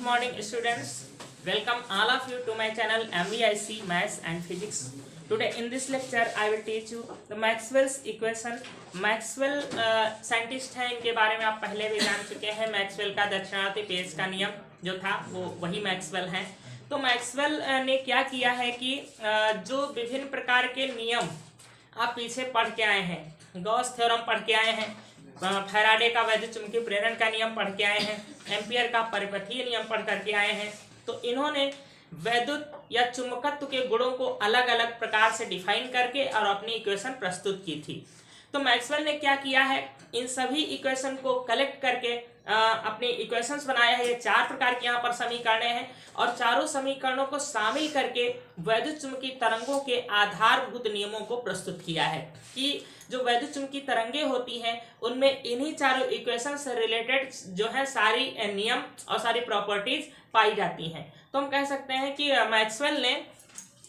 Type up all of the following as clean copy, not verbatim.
morning students, welcome all of you to my channel MVIC Maths and Physics. Today in this lecture I will teach you the Maxwell's equation. Maxwell scientist हैं, इनके बारे में आप पहले भी जान चुके हैं। मैक्सवेल का दक्षिणावर्ती पेज का नियम जो था वो वही मैक्सवेल हैं। तो मैक्सवेल ने क्या किया है कि जो विभिन्न प्रकार के नियम आप पीछे पढ़ के आए हैं, गॉस थ्योरम पढ़ के आए हैं, फैराडे का वैद्युत चुंबकीय प्रेरण का नियम पढ़ के आए हैं, एम्पियर का परिपथीय नियम पढ़ करके आए हैं। तो इन्होंने वैद्युत या चुंबकत्व के गुणों को अलग अलग प्रकार से डिफाइन करके और अपनी इक्वेशन प्रस्तुत की थी। तो मैक्सवेल ने क्या किया है, इन सभी इक्वेशन को कलेक्ट करके अपनी इक्वेशंस बनाया है। ये चार प्रकार के यहाँ पर समीकरण हैं और चारों समीकरणों को शामिल करके वैद्युत चुंबकीय तरंगों के आधारभूत नियमों को प्रस्तुत किया है कि जो वैद्युत चुंबकीय तरंगे होती हैं उनमें इन्हीं चारों इक्वेशन से रिलेटेड जो है सारी नियम और सारी प्रॉपर्टीज पाई जाती हैं। तो हम कह सकते हैं कि मैक्सवेल ने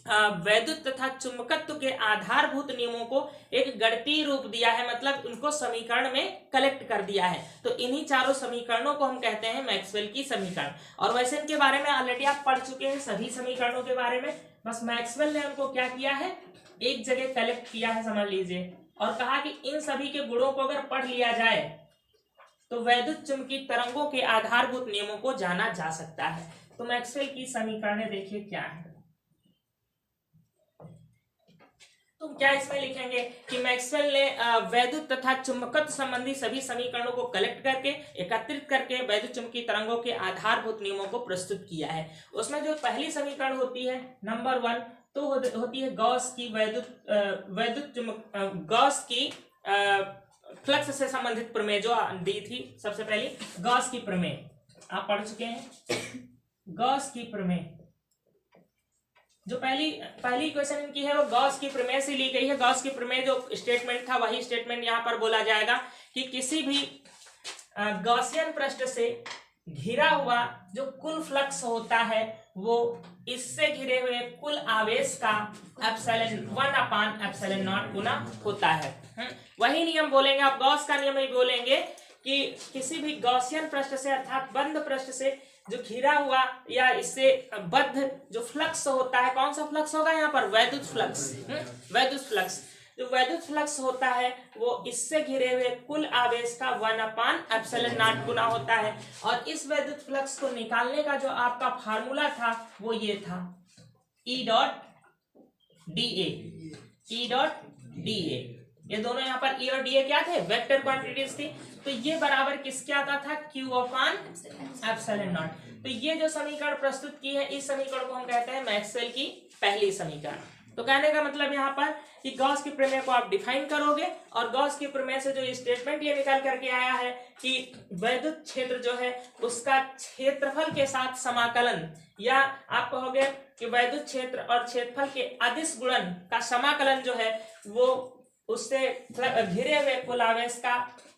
वैद्युत तथा चुंबकत्व के आधारभूत नियमों को एक गणितीय रूप दिया है, मतलब उनको समीकरण में कलेक्ट कर दिया है। तो इन्हीं चारों समीकरणों को हम कहते हैं मैक्सवेल की समीकरण। और वैसे इनके बारे में ऑलरेडी आप पढ़ चुके हैं सभी समीकरणों के बारे में, बस मैक्सवेल ने उनको क्या किया है, एक जगह कलेक्ट किया है, समझ लीजिए, और कहा कि इन सभी के गुणों को अगर पढ़ लिया जाए तो वैद्युत चुंबकीय तरंगों के आधारभूत नियमों को जाना जा सकता है। तो मैक्सवेल की समीकरणें देखिए क्या है। तो क्या इसमें लिखेंगे कि मैक्सवेल ने वैद्युत तथा चुंबकत्व संबंधी सभी समीकरणों को कलेक्ट करके एकत्रित करके वैद्युत चुंबकीय तरंगों के आधारभूत नियमों को प्रस्तुत किया है। उसमें जो पहली समीकरण होती है नंबर 1 तो होती है गॉस की गॉस की फ्लक्स से संबंधित प्रमेय जो दी थी। सबसे पहली गॉस की प्रमेय आप पढ़ चुके हैं। गॉस की प्रमेय जो पहली इक्वेशन इनकी है वो गॉस की प्रमेय से ली गई है। गॉस की प्रमेय जो स्टेटमेंट था वही स्टेटमेंट यहाँ पर बोला जाएगा कि किसी भी गॉसियन पृष्ठ से घिरा हुआ जो कुल फ्लक्स होता है वो इससे घिरे हुए कुल आवेश का एप्सिलॉन 1/एप्सिलॉन 0 गुना होता है। वही नियम बोलेंगे आप, गॉस का नियम ही बोलेंगे कि किसी भी गॉसियन पृष्ठ से अर्थात बंद पृष्ठ से जो घिरा हुआ या इससे बद्ध जो फ्लक्स होता है, कौन सा फ्लक्स होगा यहाँ पर, वैद्युत फ्लक्स। वैद्युत फ्लक्स जो वैद्युत फ्लक्स होता है वो इससे घिरे हुए कुल आवेश का 1/एप्सिलॉन 0 गुना होता है। और इस वैद्युत फ्लक्स को निकालने का जो आपका फार्मूला था वो ये था E.dA। ये दोनों यहाँ पर E और dA क्या थे, वेक्टर क्वांटिटीज थी। तो ये बराबर किसके आता था, Q/एप्सिलॉन 0। तो ये जो समीकरण प्रस्तुत की है इस समीकरण को हम कहते हैं मैक्सवेल की पहली समीकरण। तो कहने का मतलब यहाँ पर कि गॉस की प्रमेय को आप डिफाइन करोगे और गॉस की प्रमेय से जो स्टेटमेंट ये निकाल करके आया है कि वैद्युत क्षेत्र जो है उसका क्षेत्रफल के साथ समाकलन, या आप कहोगे कि वैद्युत क्षेत्र और क्षेत्रफल के अदिश गुणन का समाकलन जो है वो उससे घिरे हुए कुल आवेश का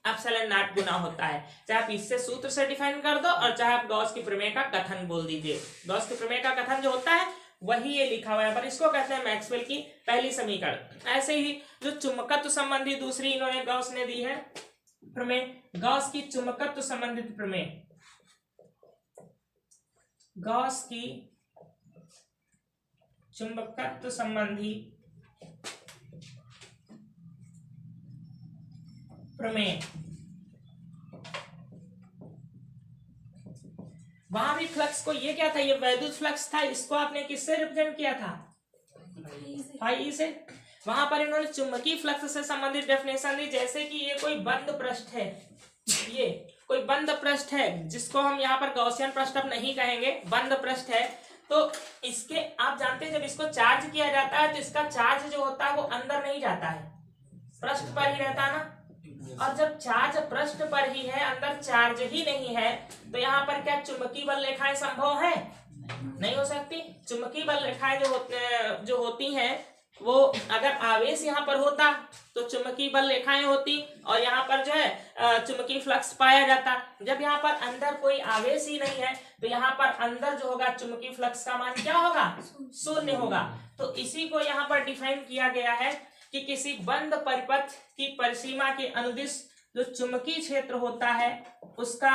एप्सिलॉन 0 गुना होता है। चाहे आप इससे सूत्र से डिफाइन कर दो और चाहे आप गॉस की प्रमेय का कथन बोल दीजिए। गॉस की प्रमेय का कथन जो होता है वही ये लिखा हुआ है, पर इसको कहते हैं मैक्सवेल की पहली समीकरण। ऐसे ही जो चुंबकत्व संबंधी दूसरी इन्होंने गॉस ने दी है प्रमेय, गॉस की चुंबकत्व संबंधित प्रमेय, गॉस की चुंबकत्व संबंधी प्रमेय। वहां भी फ्लक्स को ये क्या था, ये वैद्युत फ्लक्स था, इसको आपने किससे रिप्रेजेंट किया था, फाई से। वहां पर इन्होंने चुंबकीय फ्लक्स से संबंधित डेफिनेशन दी, जैसे कि ये कोई बंद पृष्ठ है, ये कोई बंद पृष्ठ है जिसको हम यहाँ पर गॉसियन पृष्ठ अब नहीं कहेंगे, बंद पृष्ठ है। तो इसके आप जानते हैं जब इसको चार्ज किया जाता है तो इसका चार्ज जो होता है वो अंदर नहीं जाता है, पृष्ठ पर ही रहता है ना। और जब चार्ज पृष्ठ पर ही है, अंदर चार्ज ही नहीं है, तो यहाँ पर क्या चुंबकीय बल रेखाएं संभव है, नहीं हो सकती। चुंबकीय बल रेखाएं जो होती हैं वो अगर आवेश यहाँ पर होता तो चुंबकीय बल रेखाएं होती और यहाँ पर जो है चुंबकीय फ्लक्स पाया जाता। जब यहाँ पर अंदर कोई आवेश ही नहीं है तो यहाँ पर अंदर जो होगा चुंबकीय फ्लक्स का मान क्या होगा, शून्य होगा। तो इसी को यहाँ पर डिफाइन किया गया है कि किसी बंद परिपथ की परिसीमा के अनुदिश जो चुंबकीय क्षेत्र होता है उसका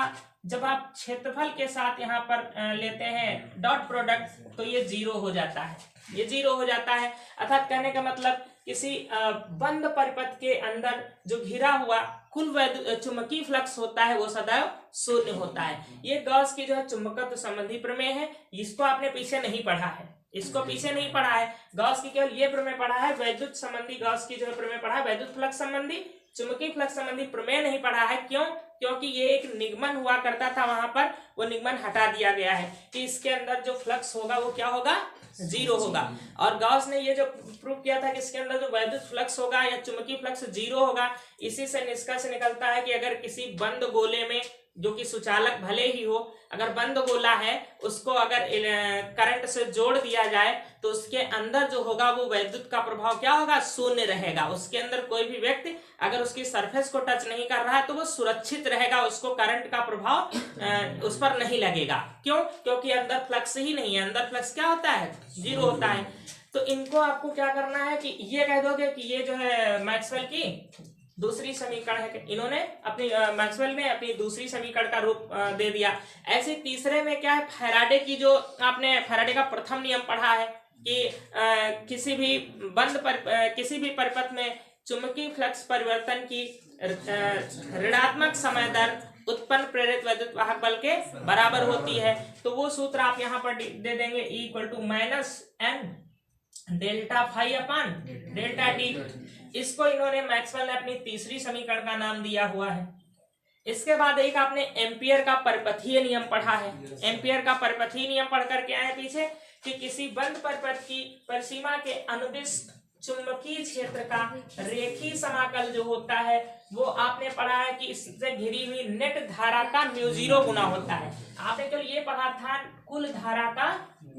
जब आप क्षेत्रफल के साथ यहाँ पर लेते हैं डॉट प्रोडक्ट तो ये 0 हो जाता है, ये 0 हो जाता है। अर्थात कहने का मतलब किसी बंद परिपथ के अंदर जो घिरा हुआ कुल चुंबकीय फ्लक्स होता है वो सदैव शून्य होता है। ये गॉस की जो है चुंबकत्व संबंधी प्रमेय है, इसको आपने पीछे नहीं पढ़ा है, इसको पीछे नहीं पढ़ा है। गॉस की केवल ये प्रमेय पढ़ा है, वैद्युत संबंधी गॉस की जो है प्रमेय पढ़ा है, वैद्युत फ्लक्स संबंधी चुंबकीय फ्लक्स संबंधी प्रमेय नहीं पढ़ा है। क्यों? क्योंकि ये एक निगमन हुआ करता था वहां पर, वो निगमन हटा दिया गया है कि इसके अंदर जो फ्लक्स होगा वो क्या होगा, 0 होगा। और गॉस ने ये जो प्रूव किया था कि इसके अंदर जो वैद्युत फ्लक्स होगा या चुंबकीय फ्लक्स 0 होगा। इसी से निष्कर्ष निकलता है कि अगर किसी बंद गोले में जो कि सुचालक भले ही हो, अगर बंद गोला है उसको अगर करंट से जोड़ दिया जाए तो उसके अंदर जो होगा वो वैद्युत का प्रभाव क्या होगा, शून्य रहेगा। उसके अंदर कोई भी व्यक्ति अगर उसकी सरफेस को टच नहीं कर रहा है तो वो सुरक्षित रहेगा, उसको करंट का प्रभाव उस पर नहीं लगेगा। क्यों? क्योंकि अंदर फ्लक्स ही नहीं है, अंदर फ्लक्स क्या होता है, 0 होता है। तो इनको आपको क्या करना है कि ये कह दोगे कि ये जो है मैक्सवेल की दूसरी समीकरण है, इन्होंने अपनी मैक्सवेल ने अपनी दूसरी समीकरण का रूप दे दिया। ऐसे तीसरे में क्या है, फैराडे की जो आपने फैराडे का प्रथम नियम पढ़ा है कि किसी भी परिपथ में चुंबकीय फ्लक्स परिवर्तन की ऋणात्मक समय दर उत्पन्न प्रेरित वैद्युत वाहक बल के बराबर होती है। तो वो सूत्र आप यहाँ पर दे देंगे, E = -n delta phi upon delta t. इसको इन्होंने मैक्सवेल ने अपनी तीसरी समीकरण का नाम दिया हुआ है। इसके बाद एक आपने एम्पियर का परिपथीय नियम पढ़ा है। एम्पियर का परिपथीय नियम पढ़ करके आए पीछे कि किसी बंद परिपथ की परिसीमा के अनुदिश चुंबकीय क्षेत्र का रेखीय समाकल जो होता है वो आपने पढ़ा है कि इससे घिरी हुई नेट धारा का μ0 गुना होता है। आपने केवल ये पढ़ा था कुल धारा का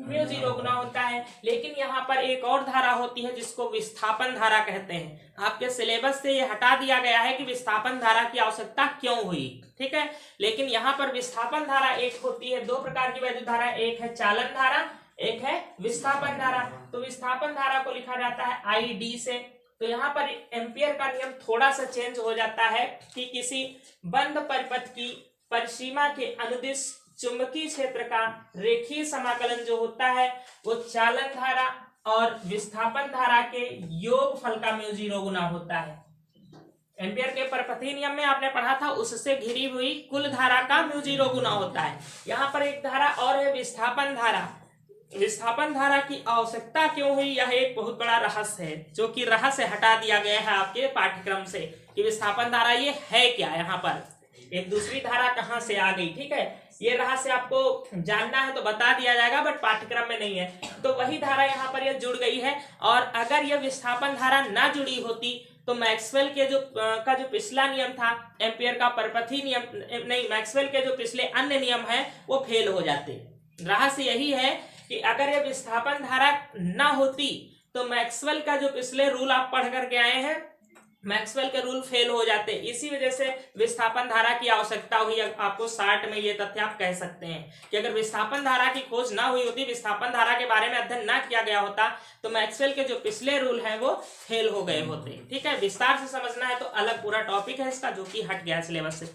μ0 गुना होता है, लेकिन यहाँ पर एक और धारा होती है जिसको विस्थापन धारा कहते हैं। आपके सिलेबस से ये हटा दिया गया है कि विस्थापन धारा की आवश्यकता क्यों हुई, ठीक है। लेकिन यहाँ पर विस्थापन धारा एक होती है, 2 प्रकार की वैद्युत धारा, एक है चालन धारा, एक है विस्थापन धारा। तो विस्थापन धारा को लिखा जाता है ID से। तो यहाँ पर एम्पियर का नियम थोड़ा सा चेंज हो जाता है कि किसी बंद परिपथ की परिसीमा के अनुदिश चुंबकीय क्षेत्र का रेखीय समाकलन जो होता है वो चालन धारा और विस्थापन धारा के योगफल का μ0 गुना होता है। एम्पियर के परिपथीय नियम में आपने पढ़ा था उससे घिरी हुई कुल धारा का μ0 गुना होता है। यहाँ पर एक धारा और है विस्थापन धारा। विस्थापन धारा की आवश्यकता क्यों हुई, यह एक बहुत बड़ा रहस्य है जो कि रहस्य हटा दिया गया है आपके पाठ्यक्रम से कि विस्थापन धारा ये है क्या, यहाँ पर एक दूसरी धारा कहाँ से आ गई, ठीक है। ये रहस्य आपको जानना है तो बता दिया जाएगा, बट पाठ्यक्रम में नहीं है। तो वही धारा यहाँ पर यह जुड़ गई है। और अगर यह विस्थापन धारा ना जुड़ी होती तो मैक्सवेल के जो पिछला नियम था, एम्पियर का परिपथीय नियम नहीं, मैक्सवेल के जो पिछले अन्य नियम है वो फेल हो जाते। रहस्य यही है कि अगर ये विस्थापन धारा ना होती तो मैक्सवेल का जो पिछले रूल आप पढ़ करके आए हैं, मैक्सवेल के रूल फेल हो जाते। इसी वजह से विस्थापन धारा की आवश्यकता हुई। आपको शार्ट में ये तथ्य आप कह सकते हैं कि अगर विस्थापन धारा की खोज ना हुई होती, विस्थापन धारा के बारे में अध्ययन ना किया गया होता तो मैक्सवेल के जो पिछले रूल हैं वो फेल हो गए होते, ठीक है। विस्तार से समझना है तो अलग पूरा टॉपिक है इसका जो कि हट गया सिलेबस से।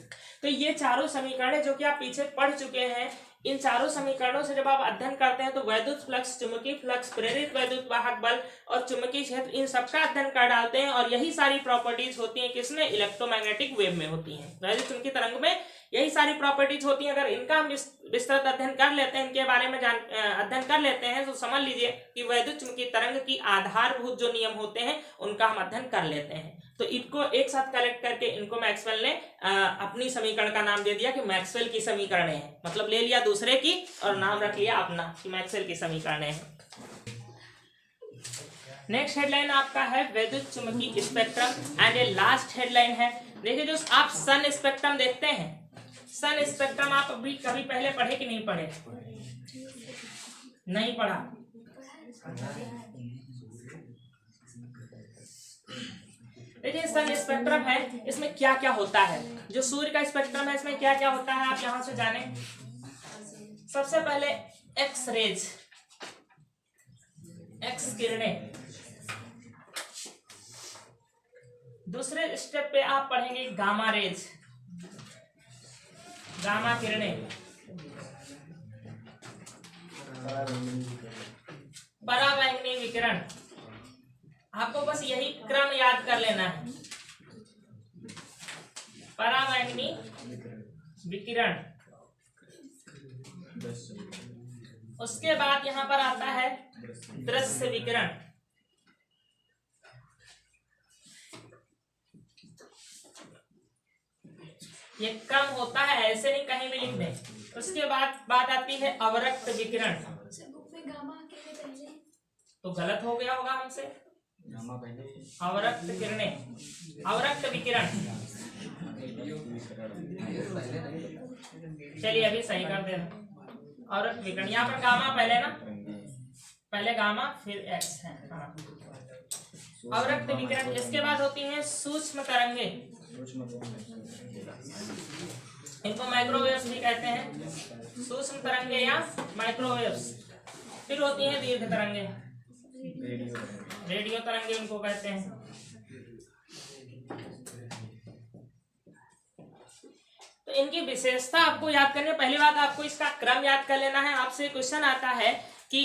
तो ये चारों समीकरण जो कि आप पीछे पढ़ चुके हैं, इन चारों समीकरणों से जब आप अध्ययन करते हैं तो वैद्युत फ्लक्स, चुंबकीय फ्लक्स, प्रेरित वैद्युत वाहक बल और चुंबकीय क्षेत्र, इन सबका अध्ययन कर डालते हैं। और यही सारी प्रॉपर्टीज होती हैं किसमें, इलेक्ट्रोमैग्नेटिक वेव में होती हैं। वैद्युत चुंबकीय तरंग में यही सारी प्रॉपर्टीज होती हैं। अगर इनका हम विस्तृत अध्ययन कर लेते हैं, इनके बारे में अध्ययन कर लेते हैं तो समझ लीजिए कि वैद्युत चुंबकीय तरंग की आधारभूत जो नियम होते हैं उनका हम अध्ययन कर लेते हैं। तो इनको एक साथ कलेक्ट करके इनको मैक्सवेल ने अपनी समीकरण का नाम दे दिया कि मैक्सवेल की समीकरणें हैं। मतलब ले लिया दूसरे की और नाम रख लिया अपना कि मैक्सवेल की समीकरणें हैं। नेक्स्ट हेडलाइन आपका है वैद्युत चुंबकीय spectrum and A last headline है। देखिए जो आप सन स्पेक्ट्रम देखते हैं, सन स्पेक्ट्रम आप अभी कभी पहले पढ़े कि नहीं पढ़े? नहीं पढ़ा। देखिए सन स्पेक्ट्रम है, इसमें क्या क्या होता है। जो सूर्य का स्पेक्ट्रम है इसमें क्या क्या होता है आप यहां से जाने। सबसे पहले एक्स रेज, एक्स किरणें, दूसरे स्टेप पे आप पढ़ेंगे गामा रेज, गामा किरणें, पराबैंगनी विकिरण। आपको बस यही क्रम याद कर लेना है, पराबैंगनी विकिरण। उसके बाद यहां पर आता है दृश्य विकिरण। ये क्रम होता है, ऐसे नहीं कहीं भी लिख दें। उसके बाद बात आती है अवरक्त विकिरण। तो गलत हो गया होगा हमसे, अवरक्त किरणें, अवरक्त विकिरण। चलिए अभी सही कर देना। अवरक्त विकिरण, यहाँ पर गामा पहले ना, पहले गामा फिर एक्स है। हाँ। अवरक्त विकिरण। इसके बाद होती है सूक्ष्म तरंगे, इनको माइक्रोवेव्स भी कहते हैं, सूक्ष्म तरंगे या माइक्रोवेव्स। फिर होती हैं दीर्घ तरंगे, रेडियो तरंगे इनको कहते हैं। तो इनकी विशेषता आपको याद करनी है। पहली बात आपको इसका क्रम याद कर लेना है। आपसे क्वेश्चन आता है कि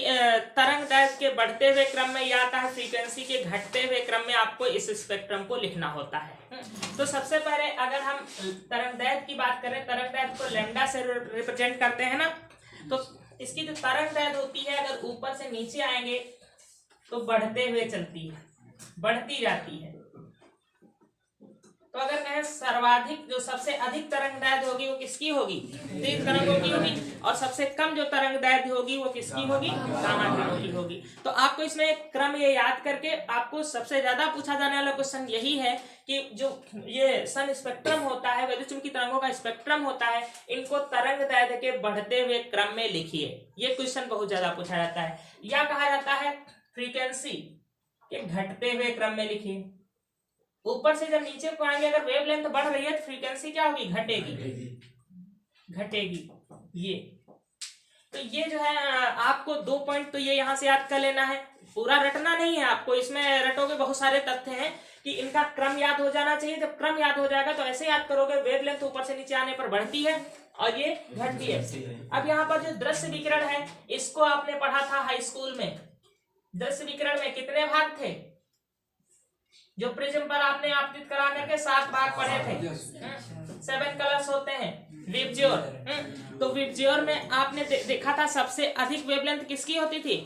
तरंग दैर्घ्य के बढ़ते हुए क्रम में या आता है फ्रीक्वेंसी के घटते हुए क्रम में आपको इस स्पेक्ट्रम को लिखना होता है। तो सबसे पहले अगर हम तरंग दैर्घ्य की बात करें, तरंग दैर्घ्य को लैम्डा से रिप्रेजेंट करते हैं ना, तो इसकी जो तरंग दैर्घ्य होती है अगर ऊपर से नीचे आएंगे तो बढ़ते हुए चलती है, बढ़ती जाती है। तो अगर कहें सर्वाधिक जो सबसे अधिक तरंग दैर्घ्य होगी वो किसकी होगी, दीर्घ तरंगों की होगी, और सबसे कम जो तरंग दैर्घ्य होगी वो किसकी होगी, गामा किरणों की होगी। तो आपको इसमें एक क्रम ये याद करके, आपको सबसे ज्यादा पूछा जाने वाला क्वेश्चन यही है कि जो ये सन स्पेक्ट्रम होता है, वैद्युत चुंबकीय तरंगों का स्पेक्ट्रम होता है, इनको तरंग दैर्घ्य के बढ़ते हुए क्रम में लिखिए। ये क्वेश्चन बहुत ज्यादा पूछा जाता है। या कहा जाता है फ्रीक्वेंसी के घटते हुए क्रम में लिखिए। ऊपर से जब नीचे को आएंगे, अगर वेवलेंथ बढ़ रही है तो फ्रीक्वेंसी क्या होगी, घटेगी, घटेगी। ये तो ये जो है आपको 2 पॉइंट तो ये यहाँ से याद कर लेना है। पूरा रटना नहीं है आपको, इसमें रटोगे बहुत सारे तथ्य हैं कि इनका क्रम याद हो जाना चाहिए। जब क्रम याद हो जाएगा तो ऐसे याद करोगे, वेवलेंथ ऊपर से नीचे आने पर बढ़ती है और ये घटती है। अब यहाँ पर जो दृश्य विकिरण है, इसको आपने पढ़ा था हाई स्कूल में। दृश्य विकिरण में कितने भाग थे, जो प्रिज्म पर आपने आपतित करा करके 7 भाग पढ़े थे, 7 कलर्स होते हैं, विबज्योर। तो विबज्योर में आपने देखा था सबसे अधिक वेवलेंथ किसकी होती थी,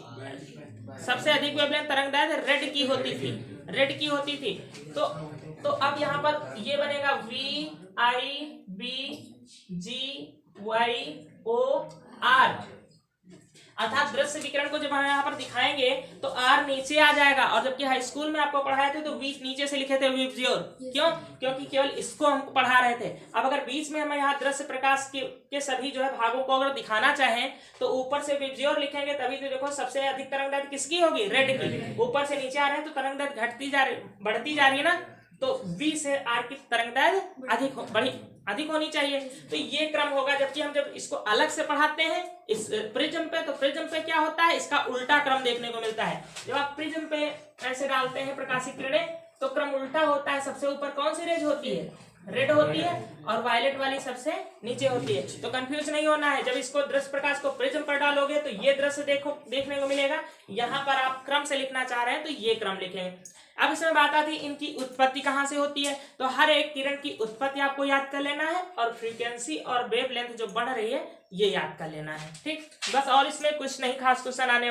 सबसे अधिक वेवलेंथ तरंग दैर्घ्य रेड की होती थी, रेड की होती थी। तो अब यहाँ पर ये बनेगा VIBGYOR, अर्थात दृश्य विकिरण को जब हम यहाँ पर दिखाएंगे तो आर नीचे आ जाएगा। और जबकि हाई स्कूल में आपको पढ़ाए थे तो बीच नीचे से लिखे थे विबज्योर। क्यों, क्योंकि केवल इसको हम पढ़ा रहे थे। अब अगर बीच में हम यहाँ दृश्य प्रकाश के सभी जो है भागों को अगर दिखाना चाहें तो ऊपर से विबज्योर लिखेंगे, तभी तो देखो सबसे अधिक तरंग दैर्घ्य किसकी होगी, रेड की। ऊपर से नीचे आ रहे हैं तो तरंग दैर्घ्य घटती जा रही, बढ़ती जा रही है ना, तो V से R की तरंग दैर्घ्य अधिक होनी चाहिए। तो ये क्रम होगा। जबकि हम जब इसको अलग से पढ़ाते हैं इस प्रिज्म पे, तो प्रिज्म पे क्या होता है, इसका उल्टा क्रम देखने को मिलता है। जब आप प्रिज्म पे ऐसे डालते हैं प्रकाशित किरणें तो क्रम उल्टा होता है। सबसे ऊपर कौन सी रेज होती है, रेड होती है, और वायलेट वाली सबसे नीचे होती है। तो कंफ्यूज नहीं होना है। जब इसको दृश्य प्रकाश को प्रिज्म पर डालोगे तो ये दृश्य देखने को मिलेगा। यहाँ पर आप क्रम से लिखना चाह रहे हैं तो ये क्रम लिखेंगे। अब इसमें बात आती है इनकी उत्पत्ति कहाँ से होती है। तो हर एक किरण की उत्पत्ति आपको याद कर लेना है, और फ्रीक्वेंसी और वेवलेंथ जो बढ़ रही है ये याद कर लेना है। ठीक, बस और इसमें कुछ नहीं खास क्वेश्चन आने